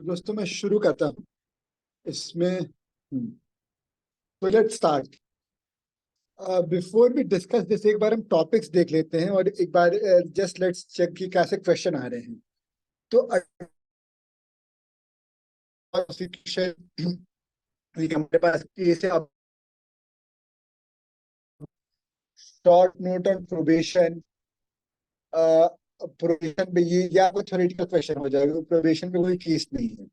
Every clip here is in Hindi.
दोस्तों मैं शुरू करता हूँ इसमें। तो let's start. Before we discuss this, एक बार हम टॉपिक्स देख लेते हैं और एक बार जस्ट लेट्स चेक कि कैसे क्वेश्चन आ रहे हैं। तो हमारे पास केस है, short note on probation. Probation पे ये या कोई थ्योरेटिकल क्वेश्चन हो जाएगा, प्रोबेशन पे कोई केस नहीं है।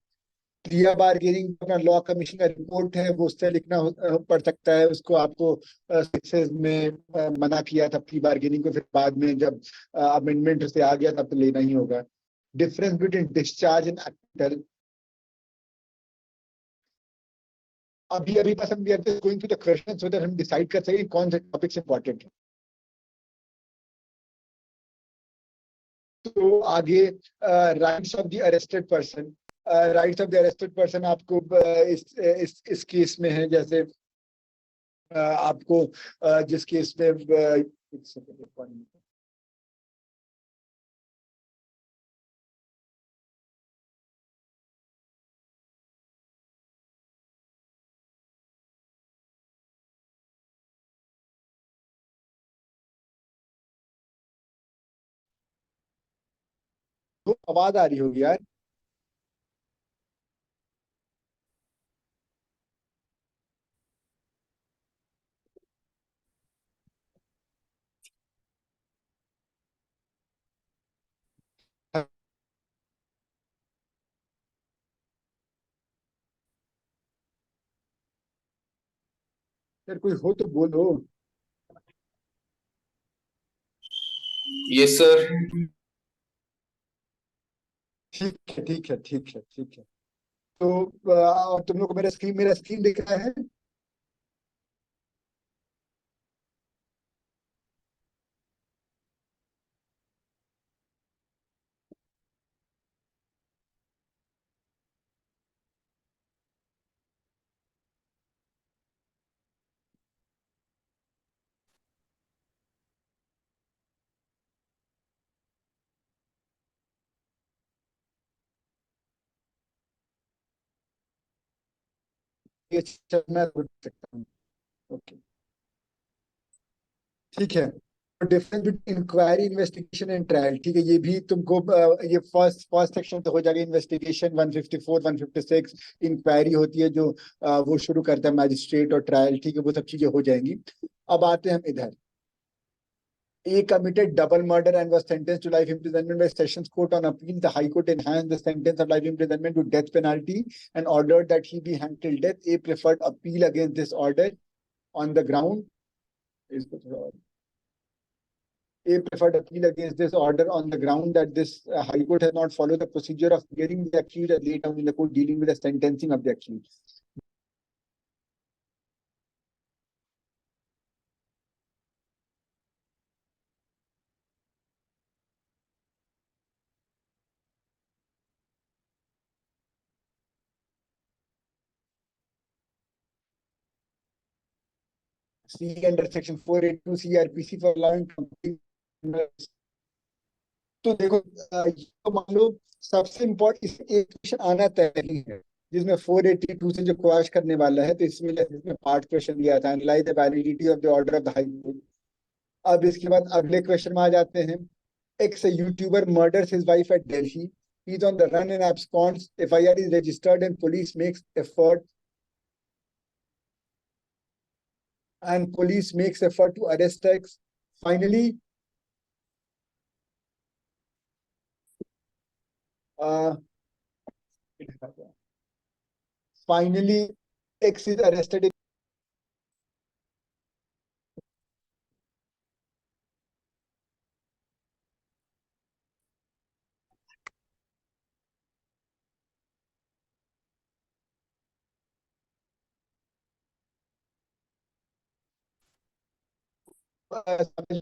प्रिया बार्गेनिंग अपना लॉ कमीशन का रिपोर्ट है, वो उससे लिखना पड़ सकता है उसको। आपको सक्सेस में मना किया था प्री बार्गेनिंग को, फिर बाद में जब अमेंडमेंट से आ गया तब तो लेना ही होगा। Difference between discharge and acquittal. अभी अभी बस हम going to the question so that हम डिसाइड कर सकें कौन से टॉपिक्स इंपॉर्टेंट है। तो आगे rights of the arrested person. Rights of the arrested person आपको इस केस में है, जैसे आपको जिस केस में एक सेकंड, तो आवाज आ रही होगी यार। यार कोई हो तो बोलो। Yes sir. ठीक है ठीक है ठीक है ठीक है। तो तुम लोग को मेरा स्क्रीन दिख रहा है? ये मैं बोल सकता हूँ। ओके ठीक है। Difference between inquiry, investigation and trial, ठीक है। ये भी तुमको ये फर्स्ट फर्स्ट सेक्शन तो हो जाएगा। इन्वेस्टिगेशन 154 156, इंक्वायरी होती है जो वो शुरू करता है मैजिस्ट्रेट, और ट्रायल, ठीक है, वो सब चीजें हो जाएंगी। अब आते हैं हम इधर। A committed double murder and was sentenced to life imprisonment by Sessions Court on appeal. The High Court enhanced the sentence of life imprisonment to death penalty and ordered that he be hanged till death. A preferred appeal against this order on the ground. A preferred appeal against this order on the ground that this High Court has not followed the procedure of hearing the accused as laid down in the court dealing with the sentencing of the accused. C under section 482 CRPC for allowing complete। तो देखो ये तो मान लो सबसे इम्पोर्टेंट एक क्वेश्चन आना तय ही है, जिसमें 482 से जो क्वेश्चन करने वाला है। तो इसमें पार्ट क्वेश्चन दिया था, analyse the validity of the order of the high court. अब इसके बाद अगले क्वेश्चन में आ जाते हैं। X YouTuber murders his wife eight Delhi, he is on the run and absconds. FIR is registered and police makes effort to arrest X. Finally, X is arrested in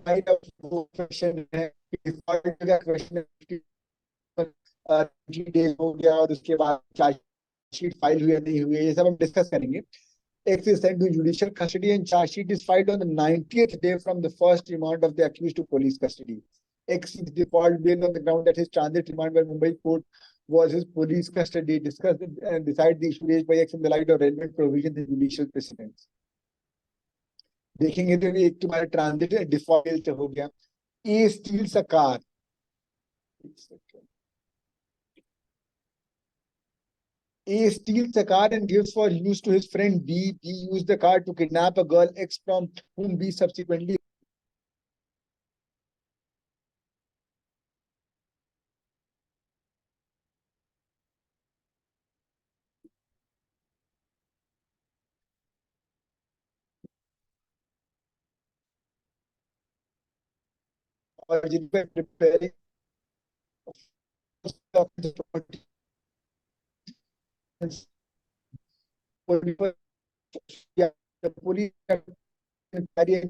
light of question है, default का question 20 days हो गया और उसके बाद चार्जशीट फाइल हुई नहीं हुई, ये सब हम डिस्कस करेंगे। X is sent to judicial custody and charge sheet is filed on the 90th day from the first remand of the accused to police custody. X is default bail on the ground that his transit remand by Mumbai court was his police custody, discuss and decide the issue raised by X in the light of relevant provisions and judicial precedents. देखेंगे तो एक तुम्हारा ट्रांजिट डिफॉल्ट हो गया. A steals a car. A steals a car and gives for use to his friend B. B used the car to kidnap a girl X from whom B subsequently. और जिन पे preparing the police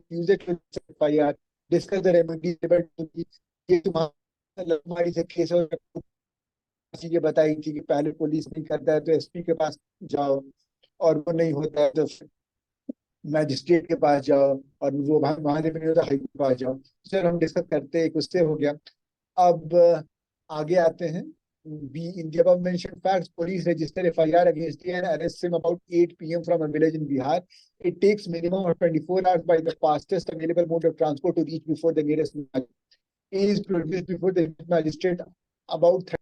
use it to FIR, discuss the remedy able to be. ये तुम्हारा लंबाई से केस और चीजें बताई थी कि पहले पुलिस नहीं करता है तो एसपी के पास जाओ, और वो नहीं होता है तो मैजिस्ट्रेट के पास जाओ, और वो वहां से नहीं होता हाई कोर्ट के पास जाओ. सर हम डिस्कस करते हैं, उससे हो गया. अब आगे आते हैं. B. In the above mentioned facts, police register FIR against D and arrest him about 8 p.m. from a village in Bihar. It takes minimum of 24 hours by the fastest available mode of transport to reach before the nearest magistrate. A is produced before the magistrate about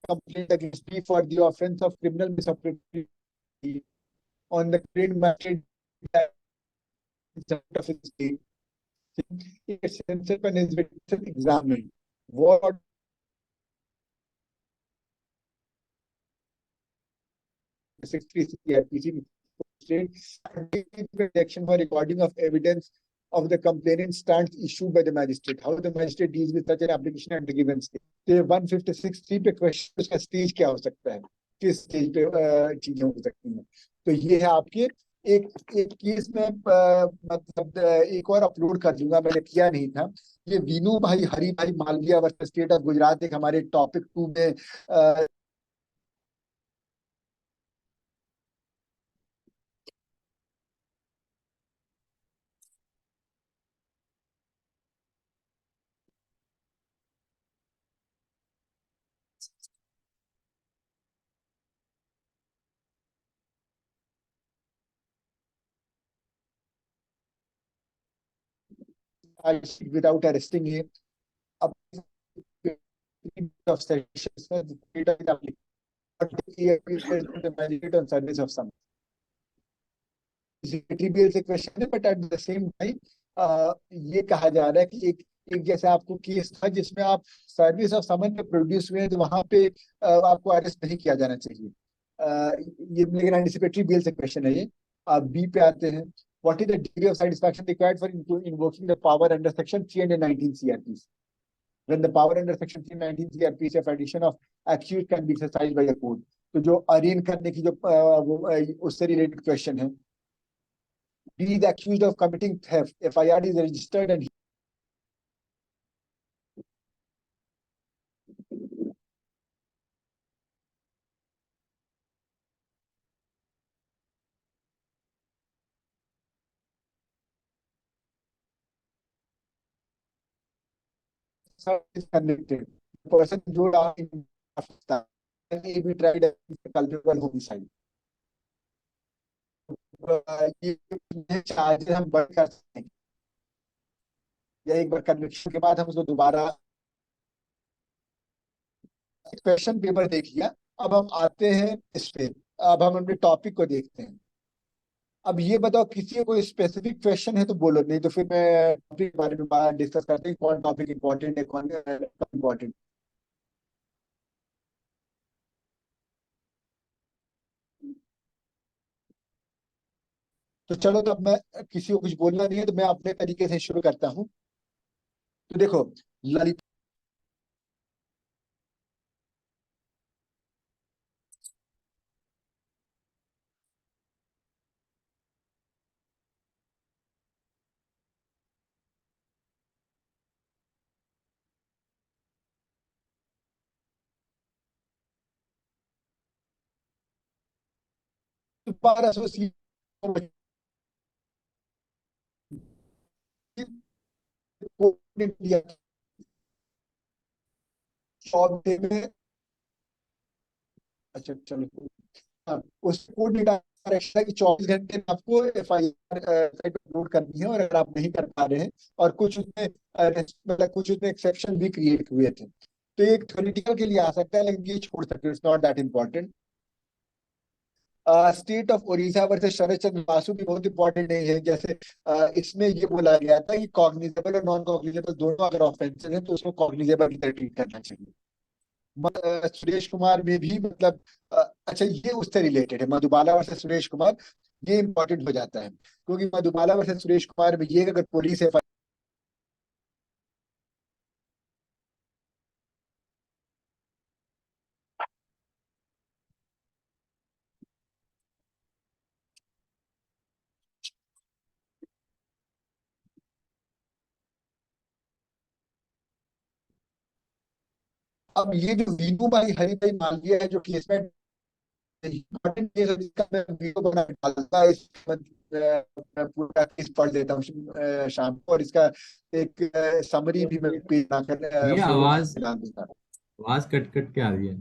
complaint against B for the offense of criminal misappropriation on the grade magistrate of his state. Its censorship and his witness examined. What 63 CRPC action for recording of evidence of the complainant stands issued by the magistrate. How the magistrate deals with such an application and the given stage. तो 156(3) पे क्वेश्चन उसका स्टेज क्या हो सकता है, किस स्टेज पे चीजें हो सकती हैं. तो ये है आपके एक एक केस में मतलब एक और अपलोड कर दूंगा, मैंने किया नहीं था. ये Veenu bhai Hari bhai Malviya versus state of Gujarat एक हमारे टॉपिक 2 में without arresting him. Up of sessions, the magistrate on service of some. Trivial से क्वेश्चन है, but at the same time ये कहा जा रहा है कि एक एक जैसे आपको केस था जिसमें आप सर्विस ऑफ समन में प्रोड्यूस हुए, तो वहां पे आपको अरेस्ट नहीं किया जाना चाहिए. ये लेकिन एंटिसिपेटरी बेल से क्वेश्चन है ये. बी पे आते हैं. What is the degree of satisfaction required for invoking the power under section 319 CRPC? When the power under section 319 CRPC of addition of accused can be exercised by the court. तो जो अरेन करने की जो उससे रिलेटेड क्वेश्चन है. B is accused of committing theft. FIR is registered and is convicted. The person जो may be tried as culpable homicide. ये चार्जेस हम बढ़ कर सकते हैं, या एक बार कन्विक्शन के बाद हम उसको दोबारा. क्वेश्चन पेपर देख लिया. अब हम आते हैं इस पे. अब हम अपने टॉपिक को देखते हैं. अब ये बताओ किसी को कोई स्पेसिफिक क्वेश्चन है तो बोलो, नहीं तो फिर मैं टॉपिक के बारे में डिस्कस करते हैं, कौन टॉपिक इंपॉर्टेंट है कौन इम्पोर्टेंट. तो चलो, तो अब मैं किसी को कुछ बोलना नहीं है तो मैं अपने तरीके से शुरू करता हूँ. तो देखो, ललित बार एसोसिएट ने दिया 100 में। अच्छा चलो, हाँ, उस कोड ने डायरेक्शन है कि 24 घंटे में आपको एफ आई आर अपलोड करनी है, और अगर आप नहीं कर पा रहे हैं, और कुछ उसमें मतलब कुछ उसमें एक्सेप्शन भी क्रिएट हुए थे, तो ये एक थ्योरेटिकल के लिए आ सकता है, लेकिन ये छोड़ सकते हैं, it's not that important. State of Odisha versus Sharad Chandra Basu भी बहुत इंपॉर्टेंट नहीं है। जैसे इसमें ये बोला गया था कि कॉग्निजेबल और नॉन कॉग्निजेबल दोनों अगर ऑफेंसेस हैं तो उसको कॉग्निजेबल की तरह ट्रीट करना चाहिए। सुरेश कुमार में भी मतलब अच्छा, ये उससे रिलेटेड है, मधुबाला वर्सेस सुरेश कुमार, ये इंपॉर्टेंट हो जाता है, क्योंकि मधुबाला वर्सेस सुरेश कुमार में ये अगर पुलिस है। अब ये जो वीनू भाई हरि भाई मालविया है जो केस में इम्पोर्टेंट केस है, जिसका मैं वीडियो बना डालता है मैं पूरा केस पढ़ लेता हूँ शाम को, और इसका एक समरी भी मैं पेज बनाकर ये फोटो आवाज डाल दूंगा। आवाज कट कट के आ रही है।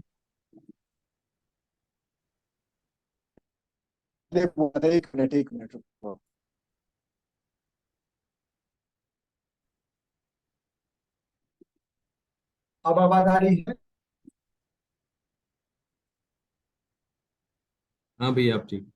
एक मिनट, एक मिनट रुको। अब आवाज आ रही है? हाँ भैया आप ठीक।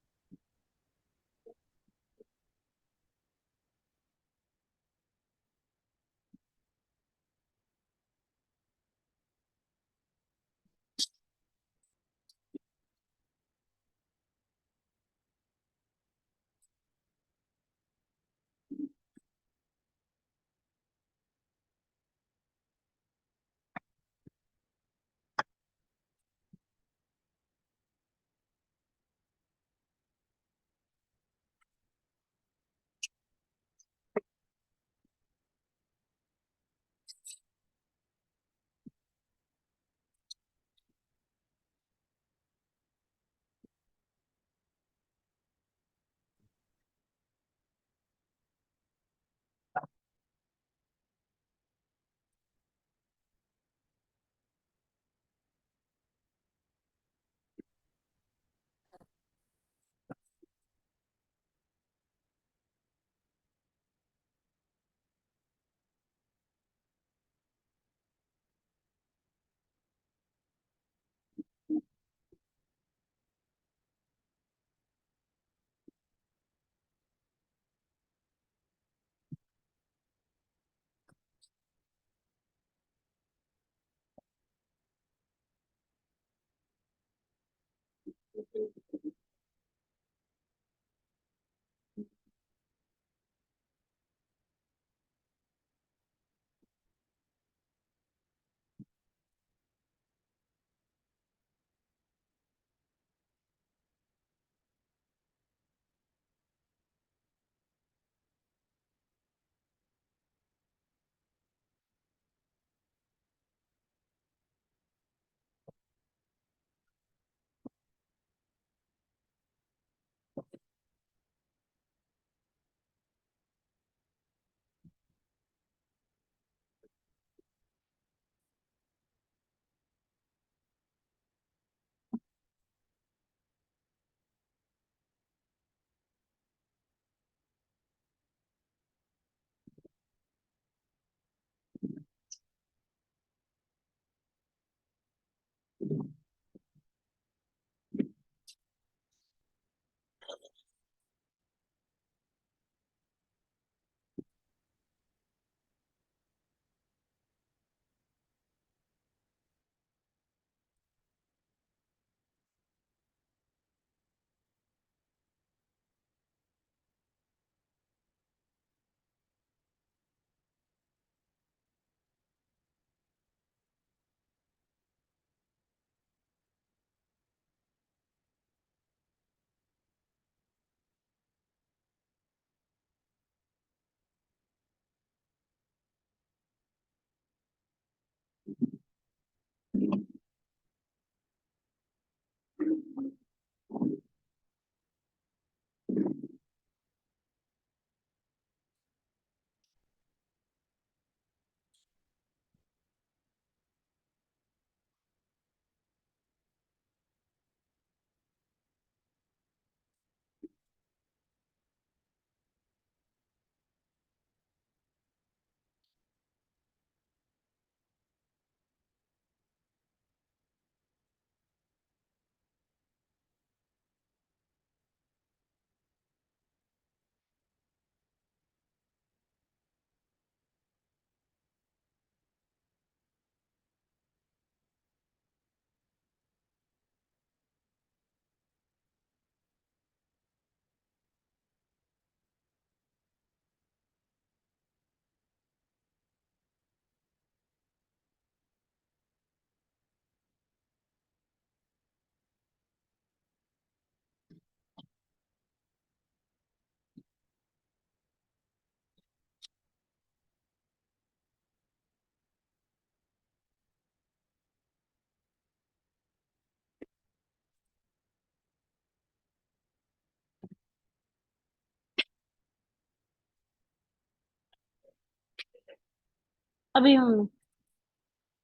अभी हम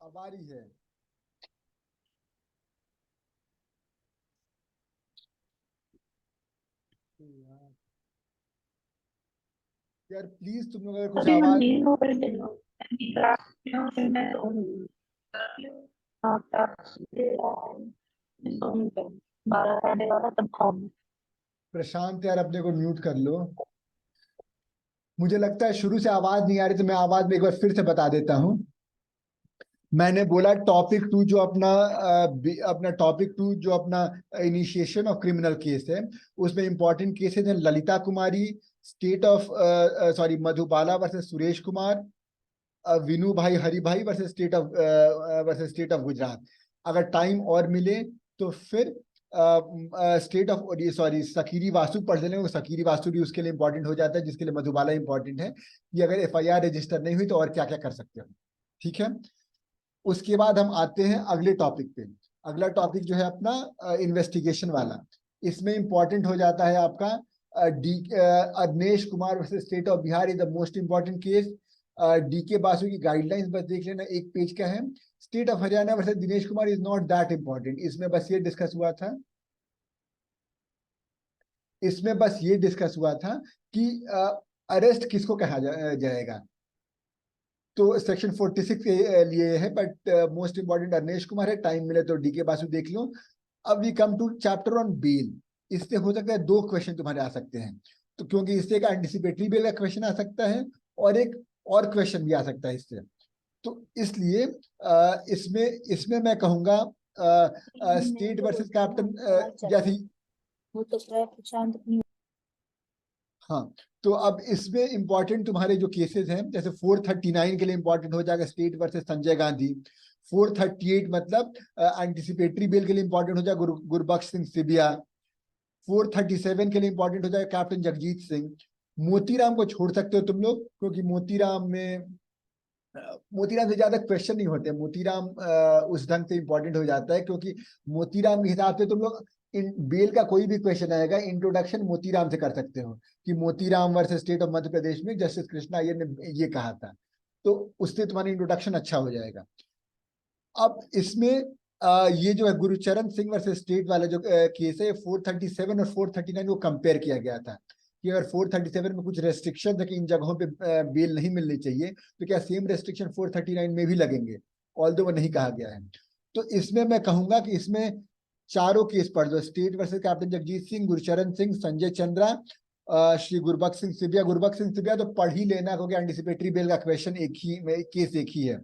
अब आ रही है? यार प्लीज तुम लोग अगर कुछ अभी हम आवाज, न्यू कर देना अभी क्लास में फिर मैं तो हाँ क्लास 12 साढ़े 12 तब खाऊंगी। प्रशांत यार अपने को म्यूट कर लो। मुझे लगता है शुरू से आवाज नहीं आ रही, तो मैं आवाज में एक बार फिर से बता देता हूँ। मैंने बोला टॉपिक टू जो अपना अपना टॉपिक टू जो अपना इनिशिएशन ऑफ क्रिमिनल केस है, उसमें इंपॉर्टेंट केसेस हैं Lalita Kumari, state of sorry Madhubala versus Suresh Kumar, Vinu bhai Hari भाई वर्सेस स्टेट ऑफ गुजरात। अगर टाइम और मिले तो फिर स्टेट ऑफ सॉरी सकीरी वास्तु पढ़ लेंगे। वो सकीरी वास्तु भी उसके लिए इंपॉर्टेंट हो जाता है, जिसके लिए मधुबाला इंपॉर्टेंट है कि अगर एफआईआर रजिस्टर नहीं हुई तो और क्या क्या कर सकते हो। ठीक है, उसके बाद हम आते हैं अगले टॉपिक पे। अगला टॉपिक जो है अपना इन्वेस्टिगेशन वाला। इसमें इंपॉर्टेंट हो जाता है आपका D Avnesh Kumar versus state of Bihar is the most important case. D के बासु की गाइडलाइंस बस देख लेना, एक पेज का है। State of Haryana versus Dinesh Kumar is not that important. इसमें बस ये डिस्कस हुआ था, इसमें बस ये डिस्कस हुआ था कि अरेस्ट किसको कहा जाएगा। तो सेक्शन 46 के लिए है, but most important Avnesh Kumar है। टाइम मिले तो डी के बासु देख लो। अब we come to chapter on bail. इससे हो सकता है दो क्वेश्चन तुम्हारे आ सकते हैं, तो क्योंकि इससे एक एंटिसिपेटरी बेल का क्वेश्चन आ सकता है और एक और क्वेश्चन भी आ सकता है इससे। तो इसलिए इसमें इसमें मैं कहूंगा स्टेट वर्सेस कैप्टन जैसी। वो तो प्रशांत अपनी हाँ, तो अब इसमें इंपॉर्टेंट तुम्हारे जो केसेस हैं, जैसे 439 के लिए इंपॉर्टेंट हो जाएगा स्टेट वर्सेस संजय गांधी। 438 मतलब एंटिसिपेटरी बेल के लिए इंपॉर्टेंट हो जाएगा गुरबख्श सिंह सिबिया। 437 के लिए इंपॉर्टेंट हो जाएगा कैप्टन जगजीत सिंह। मोतीराम को छोड़ सकते हो तुम लोग, क्योंकि मोतीराम से ज्यादा क्वेश्चन नहीं होते। मोतीराम उस ढंग से इंपॉर्टेंट हो जाता है, क्योंकि मोतीराम के हिसाब से तुम लोग इन बेल का कोई भी क्वेश्चन आएगा, इंट्रोडक्शन मोतीराम से कर सकते हो कि Motiram versus state of Madhya Pradesh में जस्टिस कृष्णा अय्यर ने ये कहा था, तो उससे तुम्हारा इंट्रोडक्शन अच्छा हो जाएगा। अब इसमें ये जो है गुरुचरण सिंह वर्सेस स्टेट वाला जो केस है, 437 और 439 को कंपेयर किया गया था कि अगर 437 में कुछ रेस्ट्रिक्शन है कि इन जगहों पे बेल नहीं मिलनी चाहिए, तो क्या सेम रेस्ट्रिक्शन 439 में भी लगेंगे, ऑल्दो वो नहीं कहा गया है। तो इसमें मैं कहूंगा कि इसमें चारों केस पढ़ दो, state versus captain Jagjit Singh, Gurcharan Singh, Sanjay Chandra, Shri Gurbaksh Singh Sibia. Gurbaksh Singh Sibia तो पढ़ ही लेना, क्योंकि एंटिसिपेटरी बेल का क्वेश्चन एक ही केस एक ही है।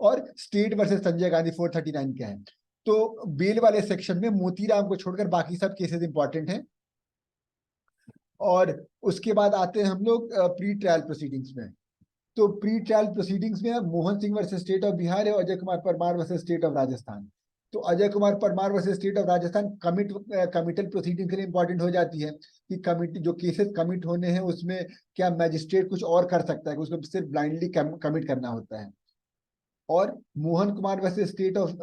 और स्टेट वर्सेस संजय गांधी 439 का है। तो बेल वाले सेक्शन में मोतीराम को छोड़कर बाकी सब केसेस इंपॉर्टेंट हैं। और उसके बाद आते हैं हम लोग प्री ट्रायल प्रोसीडिंग्स में। तो प्री ट्रायल प्रोसीडिंग्स में Mohan Singh versus state of Bihar है, Ajay Kumar Parmar versus state of Rajasthan. तो Ajay Kumar Parmar versus state of Rajasthan committal proceeding के लिए इंपॉर्टेंट हो जाती है कि कमिटी जो केसेस कमिट होने हैं उसमें क्या मैजिस्ट्रेट कुछ और कर सकता है, उसको सिर्फ ब्लाइंडली कमिट करना होता है। और Mohan Kumar versus state of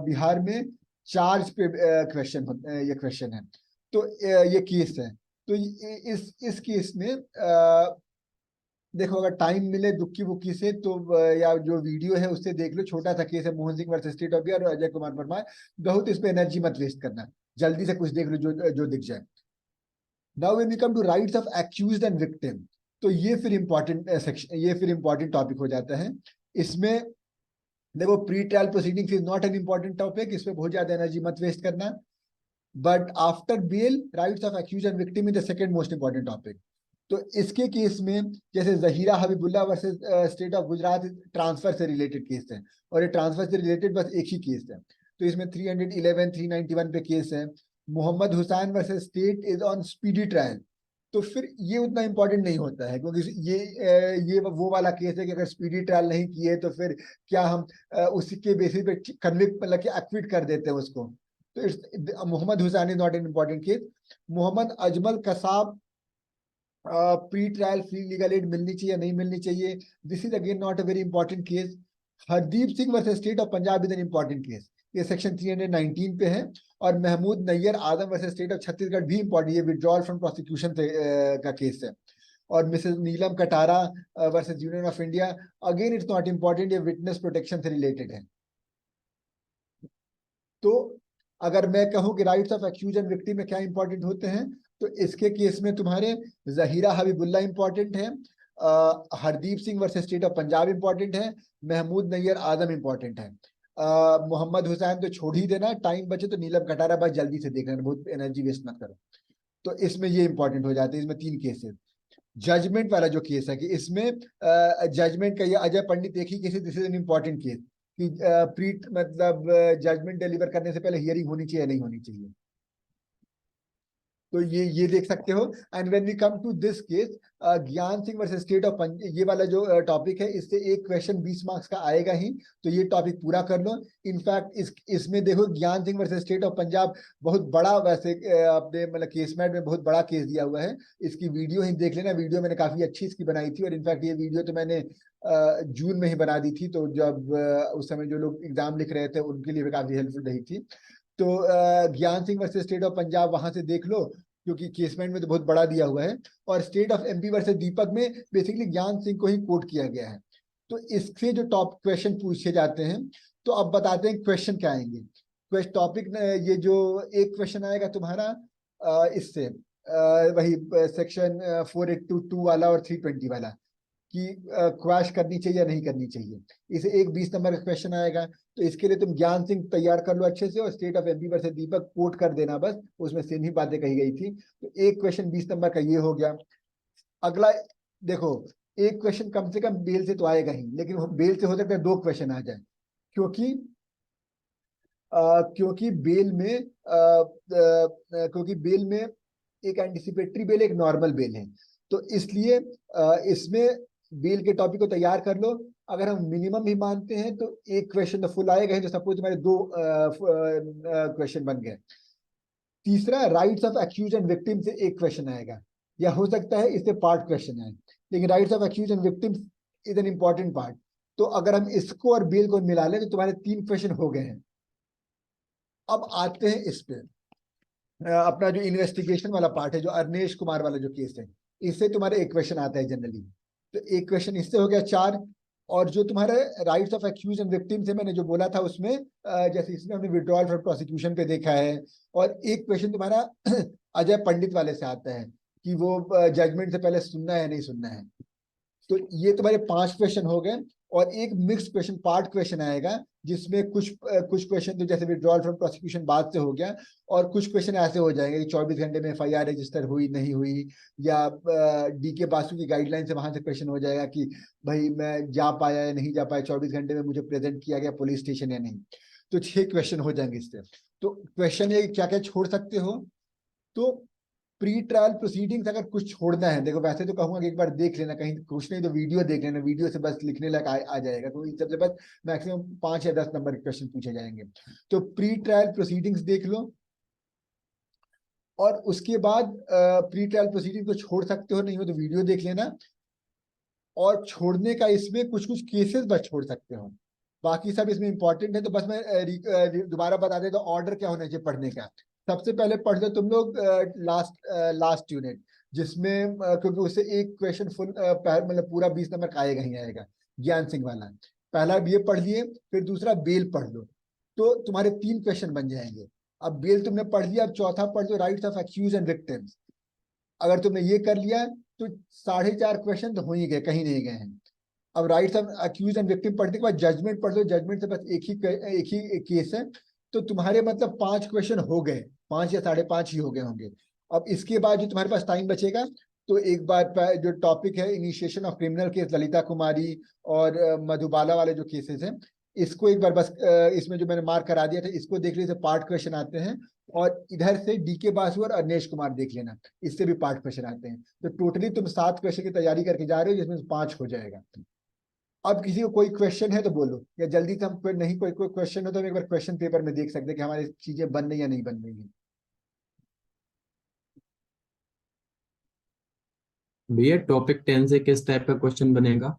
Bihar में चार्ज पे ये क्वेश्चन है। तो ये केस है। तो इस केस में देखो, अगर टाइम मिले दुक्की बुक्की से तो या जो वीडियो है उससे देख लो। छोटा सा केस है Mohan Singh versus state of Bihar और अजय कुमार परमार। बहुत इस पे एनर्जी मत वेस्ट करना, जल्दी से कुछ देख लो जो दिख जाए। Now when we come to rights of accused and victim, तो ये फिर इंपॉर्टेंट सेक्शन, ये फिर इंपॉर्टेंट टॉपिक हो जाता है। इसमें देखो, pre trial proceedings is not an important topic, इसमें बहुत ज्यादा एनर्जी मत वेस्ट करना। But after bail rights of accused and victim is the second most important topic. तो इसके केस में जैसे Zahira Habibullah versus state of Gujarat transfer से रिलेटेड केस है, और ये ट्रांसफर से रिलेटेड बस एक ही केस है। तो इसमें 311 391 पे केस है। Mohammed Hussain versus state is on speedy trial. तो फिर ये उतना इंपॉर्टेंट नहीं होता है, क्योंकि ये वो वाला केस है कि अगर स्पीडी ट्रायल नहीं किए तो फिर क्या हम उसके बेसिस पे कन्विक्ट मतलब कि एक्विट कर देते हैं उसको। तो it's Mohammed Hussain is not an important case. Mohammed Ajmal Kasab pre trial free legal aid मिलनी चाहिए या नहीं मिलनी चाहिए, this is again not a very important case. Hardeep Singh versus state of Punjab is an important case, ये सेक्शन 319 पे है। और Mahmood Nayyar Adam versus state of Chhattisgarh भी इंपॉर्टेंट, ये विड्रॉल फ्रॉम प्रोसिक्यूशन का केस है। और Mrs Neelam Katara versus union of India, again it's not important, ये विटनेस प्रोटेक्शन से रिलेटेड है। तो अगर मैं कहूं कि rights of accused and victim में क्या इंपॉर्टेंट होते हैं, तो इसके केस में तुम्हारे जहीरा हबीबुल्ला इंपॉर्टेंट है, Hardeep Singh versus state of Punjab important है, महमूद नैयर आजम इंपॉर्टेंट है, मोहम्मद हुसैन तो छोड़ ही देना, टाइम बचे तो नीलम कटारा बस जल्दी से देख लेना, बहुत एनर्जी वेस्ट मत करो। तो इसमें ये इंपॉर्टेंट हो जाते हैं, इसमें 3 केसेस। जजमेंट वाला जो केस है कि इसमें जजमेंट का ये अजय पंडित एक ही case, this is an important case कि प्री मतलब जजमेंट डिलीवर करने से पहले हियरिंग होनी चाहिए नहीं होनी चाहिए, तो ये देख सकते हो। And when we come to this case Gyan Singh versus state of ये वाला जो टॉपिक है, इससे एक क्वेश्चन 20 मार्क्स का आएगा ही, तो ये टॉपिक पूरा कर लो। इनफैक्ट इसमें देखो ज्ञान Singh versus state of Punjab बहुत बड़ा, वैसे अपने मतलब केसमेट में बहुत बड़ा केस दिया हुआ है, इसकी वीडियो ही देख लेना, वीडियो मैंने काफी अच्छी इसकी बनाई थी, और इनफैक्ट ये वीडियो तो मैंने जून में ही बना दी थी, तो जब उस समय जो लोग एग्जाम लिख रहे थे उनके लिए भी काफी हेल्पफुल रही थी। तो ज्ञान Singh versus state of Punjab वहां से देख लो, क्योंकि केसमेंट में तो बहुत बड़ा दिया हुआ है, और state of MP versus Deepak में बेसिकली ज्ञान सिंह को ही कोट किया गया है। तो इससे जो टॉप क्वेश्चन पूछे जाते हैं, तो अब बताते हैं क्वेश्चन क्या आएंगे। टॉपिक ये जो एक क्वेश्चन आएगा तुम्हारा इससे वही सेक्शन 482 वाला और 320 वाला कि क्वैश करनी चाहिए या नहीं करनी चाहिए, इसे एक 20 नंबर का क्वेश्चन आएगा। तो इसके लिए तुम ज्ञान सिंह तैयार कर लो अच्छे से, और state of MP versus Deepak quote कर देना, बस उसमें सेम ही बातें कही गई थी। तो एक क्वेश्चन 20 नंबर का ये हो गया। अगला देखो, एक क्वेश्चन कम से कम बेल से तो आएगा ही, लेकिन बेल से हो सकता है 2 क्वेश्चन आ जाए, क्योंकि क्योंकि बेल में एक एंटिसिपेटरी बेल एक नॉर्मल बेल है, तो इसलिए इसमें बेल के टॉपिक को तैयार कर लो। अगर हम मिनिमम भी मानते हैं तो एक क्वेश्चन तो फुल आएगा ही, तो सपोज तुम्हारे 2 क्वेश्चन बन गए। तीसरा, rights of accused and victim से एक क्वेश्चन आएगा, या हो सकता है इससे पार्ट क्वेश्चन आए, लेकिन rights of accused and victim is an important part. तो अगर हम इसको और बेल को मिला लें तो तुम्हारे 3 क्वेश्चन हो गए हैं। अब आते हैं इस पे, अपना जो इन्वेस्टिगेशन वाला पार्ट है, जो अरनेश कुमार वाला जो केस है, इससे तुम्हारे एक क्वेश्चन आता है जनरली, तो एक क्वेश्चन इससे हो गया 4। और जो तुम्हारे rights of accused and victim से मैंने जो बोला था उसमें जैसे इसमें हमने विड्रॉल फ्रॉम प्रोसिक्यूशन पे देखा है, और एक क्वेश्चन तुम्हारा अजय पंडित वाले से आता है कि वो जजमेंट से पहले सुनना है नहीं सुनना है। तो ये तुम्हारे 5 क्वेश्चन हो गए, और एक मिक्स क्वेश्चन पार्ट क्वेश्चन आएगा, जिसमें कुछ क्वेश्चन तो जैसे विड्रॉल फ्रॉम प्रोसिक्यूशन बाद से हो गया, और कुछ क्वेश्चन ऐसे हो जाएंगे कि 24 घंटे में एफआईआर रजिस्टर हुई नहीं हुई, या डीके बासु की गाइडलाइन से वहां से क्वेश्चन हो जाएगा कि भाई मैं जा पाया या नहीं जा पाया, 24 घंटे में मुझे प्रेजेंट किया गया पुलिस स्टेशन या नहीं। तो 6 क्वेश्चन हो जाएंगे इससे। तो क्वेश्चन ये क्या क्या छोड़ सकते हो, तो प्री ट्रायल प्रोसीडिंग्स अगर कुछ छोड़ना है, देखो वैसे तो कहूंगा कि एक बार देख लेना, कहीं कुछ नहीं तो वीडियो देख लेना, वीडियो से बस लिखने लायक आ जाएगा, तो इन सबसे बस मैक्सिमम 5 या 10 नंबर के क्वेश्चन पूछे जाएंगे। तो प्री ट्रायल प्रोसीडिंग्स देख लो, और उसके बाद प्री ट्रायल प्रोसीडिंग को छोड़ सकते हो, नहीं हो तो वीडियो देख लेना। और छोड़ने का इसमें कुछ कुछ केसेस बस छोड़ सकते हो, बाकी सब इसमें इंपॉर्टेंट है। तो बस मैं दोबारा बता देता हूँ ऑर्डर क्या होना चाहिए पढ़ने का। सबसे पहले पढ़ लो तुम लोग लास्ट यूनिट, जिसमें क्योंकि उससे एक क्वेश्चन फुल मतलब पूरा 20 नंबर का आएगा ही आएगा, ज्ञान सिंह वाला। पहला ये पढ़ लिए, फिर दूसरा बेल पढ़ लो, तो तुम्हारे 3 क्वेश्चन बन जाएंगे। अब बेल तुमने पढ़ लिया, अब चौथा पढ़ लो rights of accused and victims. अगर तुमने ये कर लिया तो 4.5 क्वेश्चन तो हो ही गए, कहीं नहीं गए हैं। अब rights of accused and victim पढ़ने के बाद जजमेंट पढ़ लो, जजमेंट से बस एक ही केस है, तो तुम्हारे मतलब 5 क्वेश्चन हो गए, 5 या 5.5 ही हो गए होंगे। अब इसके बाद जो तुम्हारे पास टाइम बचेगा, तो एक बार जो टॉपिक है initiation of criminal case, Lalita Kumari और मधुबाला वाले जो केसेस हैं, इसको एक बार बस इसमें जो मैंने मार्क करा दिया था इसको देख लीजिए, पार्ट क्वेश्चन आते हैं। और इधर से डीके बासु और अरनेश कुमार देख लेना, इससे भी पार्ट क्वेश्चन आते हैं। तो टोटली तुम 7 क्वेश्चन की तैयारी करके जा रहे हो, जिसमें 5 हो जाएगा। अब किसी को कोई क्वेश्चन है तो बोलो, या जल्दी से हम नहीं कोई क्वेश्चन हो तो हम एक बार क्वेश्चन पेपर में देख सकते हैं कि हमारी चीजें बन रही या नहीं बन रही है। भैया टॉपिक 10 से किस टाइप का क्वेश्चन बनेगा?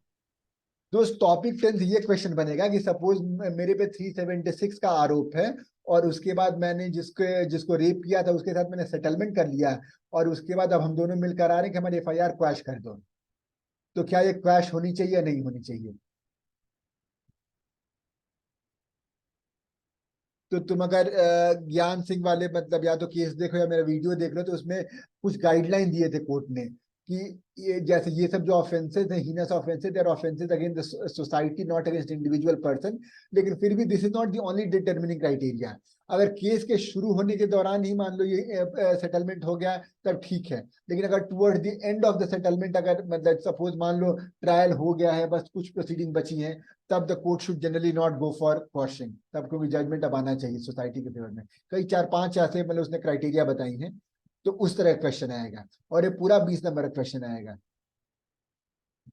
दोस्त टॉपिक 10 ये क्वेश्चन बनेगा कि सपोज मेरे पे 376 का आरोप है और उसके बाद मैंने जिसको रेप किया था उसके साथ मैंने सेटलमेंट कर लिया, और उसके बाद अब हम दोनों मिलकर आ रहे हैं कि हमारी एफआईआर क्वैश कर दो। तो क्या ये क्वैश होनी चाहिए या नहीं होनी चाहिए? तो तुम अगर ज्ञान सिंह वाले मतलब या तो केस देखो या मेरा वीडियो देख लो, तो उसमें कुछ गाइडलाइन दिए थे कोर्ट ने कि ये जैसे ये सब जो ऑफेंसेस हैं, heinous offences are offences against the society, not against individual person. लेकिन फिर भी this is not the only determining criteria. अगर केस के शुरू होने के दौरान ही मान लो ये सेटलमेंट हो गया तब ठीक है, लेकिन अगर toward the end of the settlement, अगर मतलब सपोज मान लो ट्रायल हो गया है, बस कुछ प्रोसीडिंग बची हैं, तब the court should generally not go for quashing. तब क्योंकि जजमेंट अब आना चाहिए सोसाइटी के फेवर में। कई 4-5 ऐसे मतलब उसने क्राइटेरिया बताई हैं, तो उस तरह का क्वेश्चन आएगा, और ये पूरा 20 नंबर का क्वेश्चन आएगा।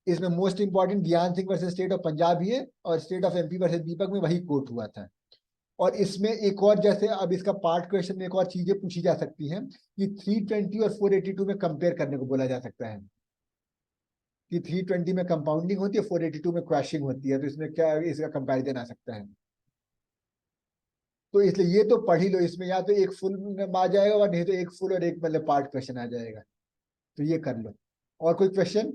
इसमें most important Gyan Singh versus state of Punjab ही है, और state of MP versus Deepak में वही कोर्ट हुआ था। और इसमें एक और, जैसे अब इसका पार्ट क्वेश्चन में एक और चीजें पूछी जा सकती हैं कि 320 और 482 में कंपेयर करने को बोला जा सकता है कि 320 में कंपाउंडिंग होती है, 482 में क्रैशिंग होती है, तो इसमें क्या इसका कंपैरिजन आ सकता है। तो इसलिए ये तो पढ़ ही लो, इसमें या तो एक फुल आ जाएगा और नहीं तो एक फुल और एक मतलब पार्ट क्वेश्चन आ जाएगा, तो ये कर लो। और कोई क्वेश्चन?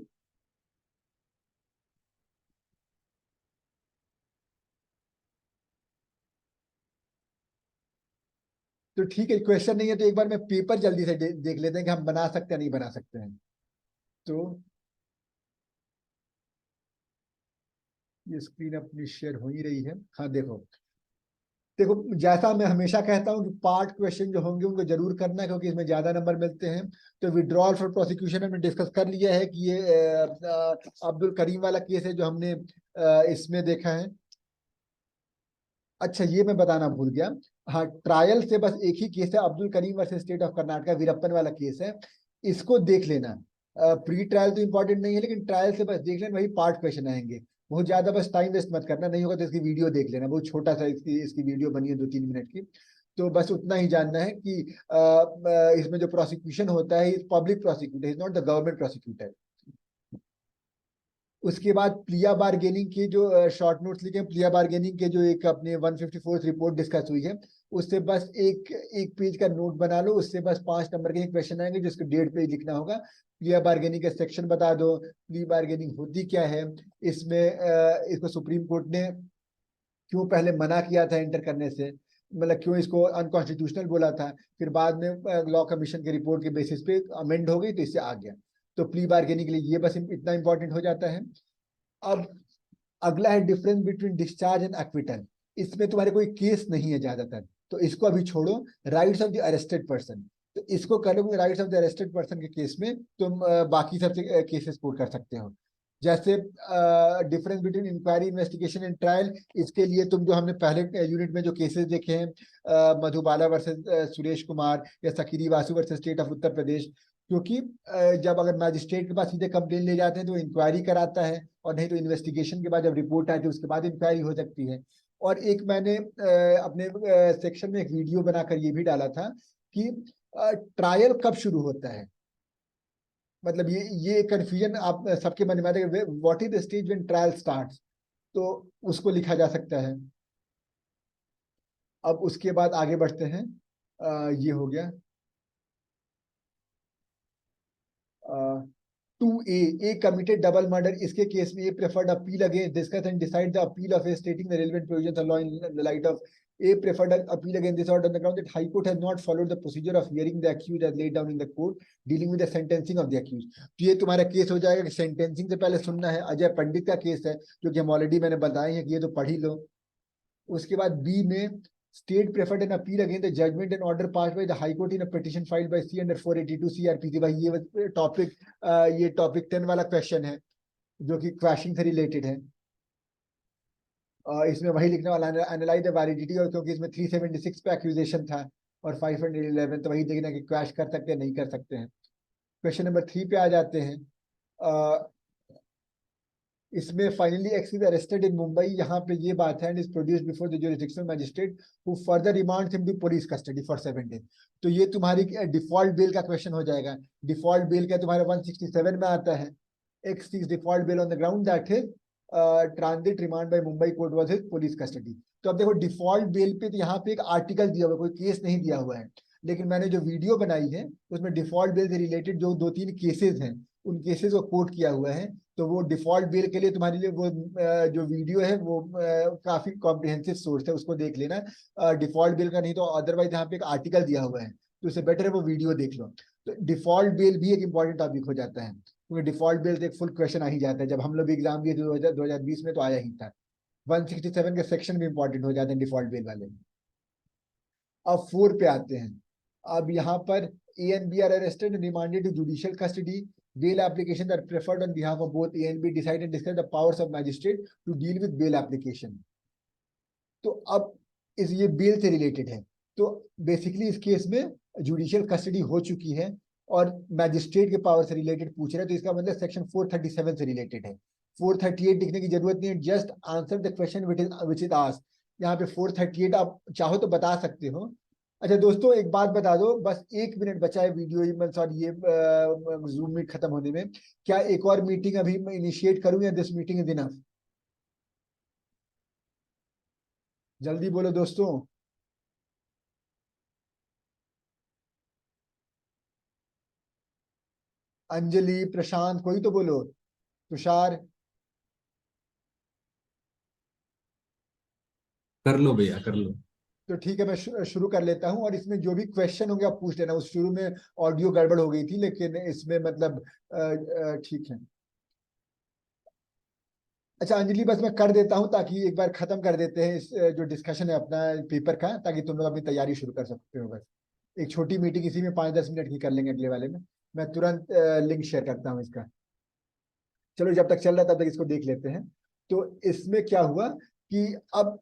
तो ठीक है, क्वेश्चन नहीं है तो एक बार मैं पेपर जल्दी से देख लेते हैं कि हम बना सकते हैं नहीं बना सकते हैं। तो ये स्क्रीन अपनी शेयर हो ही रही है। हाँ देखो, देखो जैसा मैं हमेशा कहता हूँ कि पार्ट क्वेश्चन जो होंगे उनको जरूर करना है, क्योंकि इसमें ज्यादा नंबर मिलते हैं। तो विड्रॉल फॉर प्रोसिक्यूशन हमने डिस्कस कर लिया है कि ये अब्दुल करीम वाला केस है जो हमने इसमें देखा है। अच्छा ये मैं बताना भूल गया, हाँ ट्रायल से बस एक ही केस है, Abdul Karim versus state of Karnataka, Veerappan वाला केस है, इसको देख लेना। प्री ट्रायल तो इंपॉर्टेंट नहीं है, लेकिन ट्रायल से बस देख लेना, वही पार्ट क्वेश्चन आएंगे। बहुत ज्यादा बस टाइम वेस्ट मत करना, नहीं होगा तो इसकी वीडियो देख लेना, बहुत छोटा सा इसकी वीडियो बनी है 2-3 मिनट की। तो बस उतना ही जानना है कि इसमें जो प्रोसिक्यूशन होता है, public prosecutor is not the government prosecutor. उसके बाद प्लिया बार्गेनिंग के जो शॉर्ट नोट्स लिखे, प्लिया बार्गेनिंग के जो एक अपने 154 रिपोर्ट डिस्कस हुई है, उससे बस एक एक पेज का नोट बना लो, उससे बस 5 नंबर के क्वेश्चन आएंगे जिसको 1.5 पेज लिखना होगा। प्लिया बार्गेनिंग का सेक्शन बता दो, प्ली बार्गेनिंग होती क्या है, इसमें इसको सुप्रीम कोर्ट ने क्यों पहले मना किया था एंटर करने से, मतलब क्यों इसको अनकॉन्स्टिट्यूशनल बोला था, फिर बाद में लॉ कमीशन की रिपोर्ट के बेसिस पे अमेंड हो गई तो इससे आ गया। तो प्ली बार्गेनिंग के लिए ये बस इतना इंपॉर्टेंट हो जाता है। अब अगला है difference between discharge and acquittal. इसमें तुम्हारे कोई केस नहीं है ज्यादातर, तो इसको अभी छोड़ो। Rights of the arrested person, तो इसको कर लो, rights of the arrested person के केस में तुम बाकी सबसे केसेस कोट कर सकते हो। जैसे difference between inquiry, investigation and trial, इसके लिए तुम जो हमने पहले यूनिट में जो केसेस देखे हैं, मधुबाला वर्सेस सुरेश कुमार या सकीरी Vasu versus state of Uttar Pradesh, क्योंकि जब अगर मैजिस्ट्रेट के पास सीधे कंप्लेन ले जाते हैं तो इंक्वायरी कराता है, और नहीं तो इन्वेस्टिगेशन के बाद जब रिपोर्ट आती है उसके बाद इंक्वायरी हो सकती है। और एक मैंने अपने सेक्शन में एक वीडियो बनाकर ये भी डाला था कि ट्रायल कब शुरू होता है, मतलब ये कंफ्यूजन आप सबके मन में आता है, what is the stage when trial starts, तो उसको लिखा जा सकता है। अब उसके बाद आगे बढ़ते हैं, ये हो गया। 2A committed double murder, इसके केस में A preferred appeal against, discuss and decide the appeal of A, stating the relevant provisions of law in the light of A preferred appeal against this order on the ground that High Court has not followed the procedure of hearing the accused as laid down in the court dealing with the sentencing of the accused। तो ये तुम्हारा केस हो जाएगा कि सेंटेंसिंग से पहले सुनना है। अजय पंडित का केस है जो कि हम ऑलरेडी मैंने बताए हैं कि ये तो पढ़ ही लो। उसके बाद बी में state preferred an appeal against the judgment and order passed by the High Court in a petition filed by C under 482 CRPC। भाई ये टॉपिक 10 वाला क्वेश्चन है जो कि क्रैशिंग से रिलेटेड है। इसमें वही लिखने वाला, एनालाइज द वैलिडिटी, और क्योंकि इसमें 376 पे एक्यूजेशन था और 511, तो वही देखना कि क्रैश कर सकते हैं नहीं कर सकते हैं। क्वेश्चन नंबर 3 पे आ जाते हैं। इसमें finally X is arrested in Mumbai, यहाँ पे ये बात है, and is produced before the jurisdictional magistrate who further remands him to police custody for 7 days। तो ये तुम्हारी डिफॉल्ट बेल का क्वेश्चन हो जाएगा। डिफॉल्ट बेल का तुम्हारा 167 में आता है, ex default bail on the ground that is transit remand by Mumbai court was his police custody. तो अब देखो डिफॉल्ट बेल पे तो यहाँ पे एक आर्टिकल दिया हुआ है, कोई केस नहीं दिया हुआ है, लेकिन मैंने जो वीडियो बनाई है उसमें डिफॉल्ट बेल से रिलेटेड जो 2-3 केसेस हैं उन केसेस को कोट किया हुआ है। तो वो डिफॉल्ट बेल के लिए तुम्हारे लिए वो जो वीडियो है वो काफी कॉम्प्रिहेंसिव सोर्स है, उसको देख लेना डिफॉल्ट बेल का। नहीं तो अदरवाइज यहाँ पे एक आर्टिकल दिया हुआ है, तो उससे बेटर है वो वीडियो देख लो। तो डिफॉल्ट बेल भी एक इंपॉर्टेंट टॉपिक हो जाता है, क्योंकि डिफॉल्ट बेल से एक फुल क्वेश्चन आ ही जाता है। जब हम लोग एग्जाम दिए 2020 में तो आया ही था। 167 के सेक्शन भी इंपॉर्टेंट हो जाते हैं डिफॉल्ट बेल वाले। अब 4 पे आते हैं। अब यहाँ पर A and B are arrested and remanded to judicial custody. Bail applications are preferred on behalf of both A and B. Decide and discuss the powers of magistrate to deal with bail application. तो अब इस ये बेल से रिलेटेड है। तो बेसिकली इस केस में जुडिशियल कस्टडी हो चुकी है और मैजिस्ट्रेट के पावर से रिलेटेड पूछ रहे हैं, तो इसका मतलब सेक्शन 437 से रिलेटेड है। 438 लिखने की जरूरत नहीं है, just answer the question which is asked. यहाँ पे 438 आप चाहो तो बता सकते हो। अच्छा दोस्तों एक बात बता दो, बस 1 मिनट बचा है वीडियो सॉरी ये जूम मीट खत्म होने में। क्या एक और मीटिंग अभी मैं इनिशिएट करूं या दिस मीटिंग इज इनफ? जल्दी बोलो दोस्तों। अंजलि, प्रशांत, कोई तो बोलो। तुषार। कर लो भैया कर लो। तो ठीक है, मैं शुरू कर लेता हूं, और इसमें जो भी क्वेश्चन होंगे आप पूछ लेना। उस शुरू में ऑडियो गड़बड़ हो गई थी, लेकिन इसमें मतलब ठीक है। अच्छा अंजलि, बस मैं कर देता हूं ताकि एक बार खत्म कर देते हैं इस जो डिस्कशन है अपना पेपर का, ताकि तुम लोग अपनी तैयारी शुरू कर सकते हो। बस एक छोटी मीटिंग इसी में 5-10 मिनट की कर लेंगे अगले वाले में। मैं तुरंत लिंक शेयर करता हूँ इसका। चलो जब तक चल रहा है तब तक इसको देख लेते हैं। तो इसमें क्या हुआ कि अब